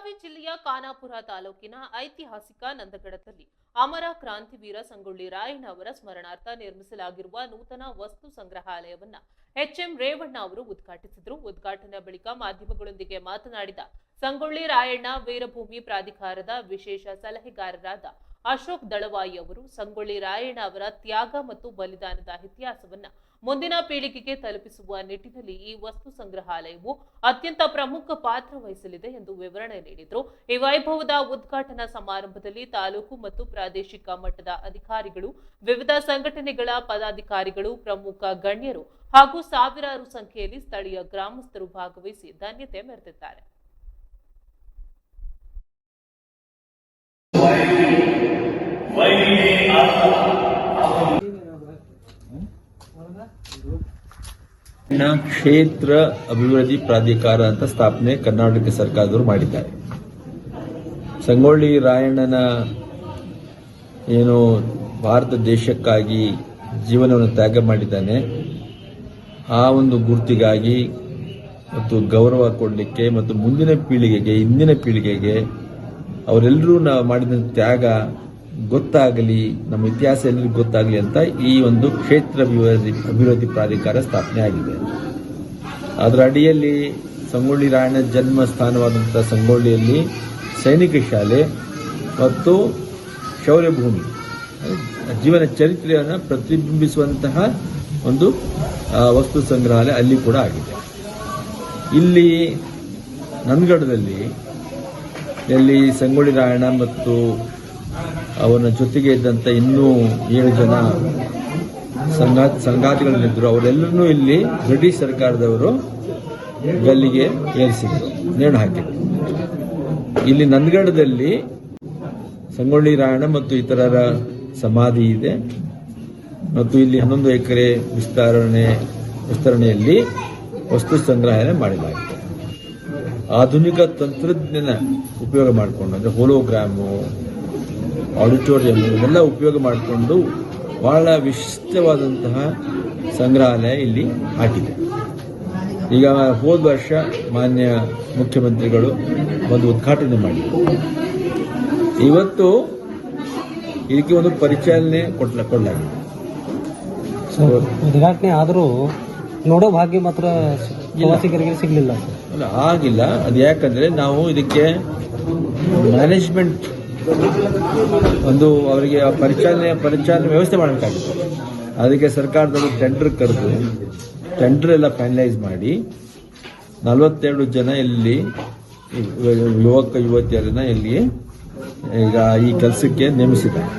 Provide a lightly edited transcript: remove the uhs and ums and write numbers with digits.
ಬೆಳಗಾವಿ ಜಿಲ್ಲೆಯ ಖಾನಾಪುರ ತಾಲೂಕಿನ ಐತಿಹಾಸಿಕ ನಂದಗಡದಲ್ಲಿ ಅಮರ ಕ್ರಾಂತಿವೀರ ಸಂಗೊಳ್ಳಿ ರಾಯಣ್ಣ ಅವರ ಸ್ಮರಣಾರ್ಥ ನಿರ್ಮಿಸಲಾಗಿರುವ ನೂತನ ವಸ್ತು ಸಂಗ್ರಹಾಲಯವನ್ನ ಎಚ್ಎಂ ರೇವಣ್ಣ ಅವರು ಉದ್ಘಾಟಿಸಿದರು. ಉದ್ಘಾಟನೆ ಬಳಿಕ ಮಾಧ್ಯಮಗಳೊಂದಿಗೆ ಮಾತನಾಡಿದ ಸಂಗೊಳ್ಳಿ ರಾಯಣ್ಣ ವೀರಭೂಮಿ ಪ್ರಾಧಿಕಾರದ ವಿಶೇಷ ಸಲಹೆಗಾರರಾದ ಅಶೋಕ್ ದಳವಾಯಿ ಅವರು ಸಂಗೊಳ್ಳಿ ರಾಯಣ್ಣ ಅವರ ತ್ಯಾಗ ಮತ್ತು ಬಲಿದಾನದ ಇತಿಹಾಸವನ್ನ ಮುಂದಿನ ಪೀಳಿಗೆಗೆ ತಲುಪಿಸುವ ನಿಟ್ಟಿನಲ್ಲಿ ಈ ವಸ್ತು ಸಂಗ್ರಹಾಲಯವು ಅತ್ಯಂತ ಪ್ರಮುಖ ಪಾತ್ರ ವಹಿಸಲಿದೆ ಎಂದು ವಿವರಣೆ ನೀಡಿದರು. ಈ ವೈಭವದ ಉದ್ಘಾಟನಾ ಸಮಾರಂಭದಲ್ಲಿ ತಾಲೂಕು ಮತ್ತು ಪ್ರಾದೇಶಿಕ ಮಟ್ಟದ ಅಧಿಕಾರಿಗಳು, ವಿವಿಧ ಸಂಘಟನೆಗಳ ಪದಾಧಿಕಾರಿಗಳು, ಪ್ರಮುಖ ಗಣ್ಯರು ಹಾಗೂ ಸಾವಿರಾರು ಸಂಖ್ಯೆಯಲ್ಲಿ ಸ್ಥಳೀಯ ಗ್ರಾಮಸ್ಥರು ಭಾಗವಹಿಸಿ ಧನ್ಯತೆ ಮೆರೆದಿದ್ದಾರೆ. ಕ್ಷೇತ್ರ ಅಭಿವೃದ್ಧಿ ಪ್ರಾಧಿಕಾರ ಅಂತ ಸ್ಥಾಪನೆ ಕರ್ನಾಟಕ ಸರ್ಕಾರದವರು ಮಾಡಿದ್ದಾರೆ. ಸಂಗೊಳ್ಳಿ ರಾಯಣ್ಣನ ಏನು ಭಾರತ ದೇಶಕ್ಕಾಗಿ ಜೀವನವನ್ನು ತ್ಯಾಗ ಮಾಡಿದ್ದಾನೆ, ಆ ಒಂದು ಗುರುತಿಗಾಗಿ ಮತ್ತು ಗೌರವ ಕೊಡಲಿಕ್ಕೆ ಮತ್ತು ಮುಂದಿನ ಪೀಳಿಗೆಗೆ, ಇಂದಿನ ಪೀಳಿಗೆಗೆ ಅವರೆಲ್ಲರೂ ನಾವು ಮಾಡಿದ ತ್ಯಾಗ ಗೊತ್ತಾಗಲಿ, ನಮ್ಮ ಇತಿಹಾಸ ಎಲ್ಲರಿಗೂ ಗೊತ್ತಾಗಲಿ ಅಂತ ಈ ಒಂದು ಕ್ಷೇತ್ರ ಅಭಿವೃದ್ಧಿ ಪ್ರಾಧಿಕಾರ ಸ್ಥಾಪನೆ ಆಗಿದೆ. ಅದರ ಅಡಿಯಲ್ಲಿ ಸಂಗೊಳ್ಳಿ ರಾಯಣ್ಣ ಜನ್ಮ ಸ್ಥಾನವಾದಂಥ ಸಂಗೊಳ್ಳಿಯಲ್ಲಿ ಸೈನಿಕ ಶಾಲೆ ಮತ್ತು ಶೌರ್ಯಭೂಮಿ ಜೀವನ ಚರಿತ್ರೆಯನ್ನು ಪ್ರತಿಬಿಂಬಿಸುವಂತಹ ಒಂದು ವಸ್ತು ಸಂಗ್ರಹಾಲಯ ಅಲ್ಲಿ ಕೂಡ ಆಗಿದೆ. ಇಲ್ಲಿ ನಂದಗಡದಲ್ಲಿ ಎಲ್ಲಿ ಸಂಗೊಳ್ಳಿ ರಾಯಣ್ಣ ಮತ್ತು ಅವನ ಜೊತೆಗೆ ಇದ್ದಂಥ ಇನ್ನೂ 7 ಜನ ಸಂಗಾತಿಗಳಿದ್ದರು. ಅವರೆಲ್ಲರೂ ಇಲ್ಲಿ ಬ್ರಿಟಿಷ್ ಸರ್ಕಾರದವರು ಗಲ್ಲಿಗೆ ಏರಿಸಿದರು, ನೇಣು ಹಾಕಿದರು. ಇಲ್ಲಿ ನಂದಗಡದಲ್ಲಿ ಸಂಗೊಳ್ಳಿ ರಾಯಣ್ಣ ಮತ್ತು ಇತರರ ಸಮಾಧಿ ಇದೆ ಮತ್ತು ಇಲ್ಲಿ 11 ಎಕರೆ ವಿಸ್ತರಣೆಯಲ್ಲಿ ವಸ್ತು ಸಂಗ್ರಹಣೆ ಮಾಡಲಾಗಿದೆ. ಆಧುನಿಕ ತಂತ್ರಜ್ಞಾನ ಉಪಯೋಗ ಮಾಡಿಕೊಂಡು, ಅಂದರೆ ಹೋಲೋಗ್ರಾಮು, ಆಡಿಟೋರಿಯಂ ಇವೆಲ್ಲ ಉಪಯೋಗ ಮಾಡಿಕೊಂಡು ಬಹಳ ವಿಶಿಷ್ಟವಾದಂತಹ ಸಂಗ್ರಹಾಲಯ ಇಲ್ಲಿ ಹಾಕಿದೆ. ಈಗ ಹೋದ ವರ್ಷ ಮಾನ್ಯ ಮುಖ್ಯಮಂತ್ರಿಗಳು ಒಂದು ಉದ್ಘಾಟನೆ ಮಾಡಿದರು. ಇವತ್ತು ಇದಕ್ಕೆ ಒಂದು ಪರಿಚಾಲನೆ ಕೊಡಲಾಗಿದೆ. ಉದ್ಘಾಟನೆ ಆದರೂ ನೋಡೋ ಭಾಗ್ಯ ಮಾತ್ರ ಪ್ರವಾಸಿಗರಿಗೆ ಸಿಗಲಿಲ್ಲ. ಆಗಿಲ್ಲ. ಅದು ಯಾಕಂದ್ರೆ ನಾವು ಇದಕ್ಕೆ ಮ್ಯಾನೇಜ್ಮೆಂಟ್ ಒಂದು ಅವರಿಗೆ ಪರಿಚಾಲನೆ ವ್ಯವಸ್ಥೆ ಮಾಡಬೇಕಾಗುತ್ತೆ. ಅದಕ್ಕೆ ಸರ್ಕಾರದವರು ಟೆಂಡರ್ ಎಲ್ಲ ಫೈನಲೈಸ್ ಮಾಡಿ 42 ಜನ ಇಲ್ಲಿ ಯುವತಿಯರನ್ನ ಇಲ್ಲಿ ಈಗ ಈ ಕೆಲಸಕ್ಕೆ ನೇಮಿಸಿದ್ದಾರೆ.